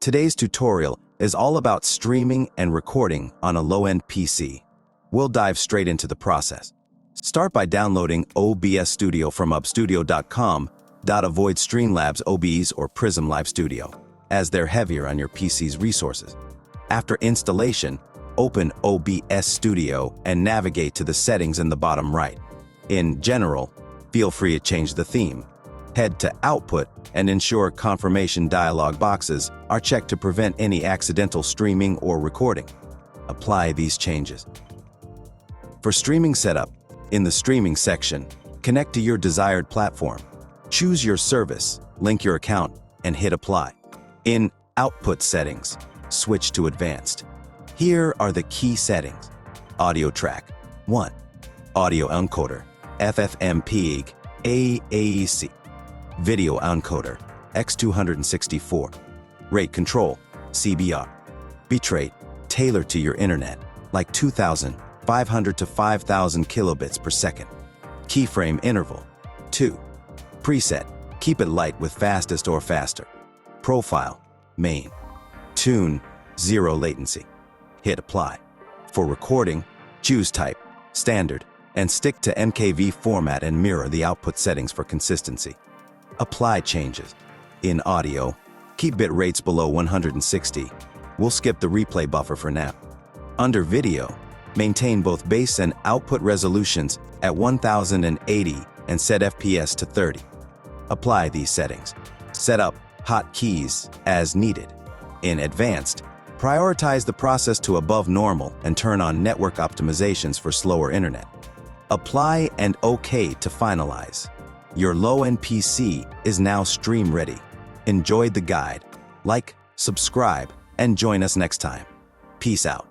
Today's tutorial is all about streaming and recording on a low-end PC. We'll dive straight into the process. Start by downloading OBS Studio from upstudio.com. Avoid Streamlabs OBS or Prism Live Studio, as they're heavier on your PC's resources. After installation, open OBS Studio and navigate to the settings in the bottom right. In general, feel free to change the theme. Head to Output and ensure confirmation dialog boxes are checked to prevent any accidental streaming or recording. Apply these changes. For streaming setup, in the Streaming section, connect to your desired platform. Choose your service, link your account, and hit Apply. In Output Settings, switch to Advanced. Here are the key settings. Audio track 1. Audio encoder FFmpeg AAC. Video encoder X264. Rate control CBR. Bitrate tailored to your internet, like 2,500 to 5,000 kilobits per second. Keyframe interval 2. Preset, keep it light with fastest or faster. Profile, main. Tune, 0 latency. Hit Apply. For recording, choose type, standard, and stick to MKV format and mirror the output settings for consistency. Apply changes. In audio, keep bit rates below 160. We'll skip the replay buffer for now. Under video, maintain both base and output resolutions at 1080 and set FPS to 30. Apply these settings. Set up hotkeys as needed. In advanced, prioritize the process to above normal and turn on network optimizations for slower internet. Apply and OK to finalize. Your low-end PC is now stream ready. Enjoyed the guide. Like, subscribe, and join us next time. Peace out.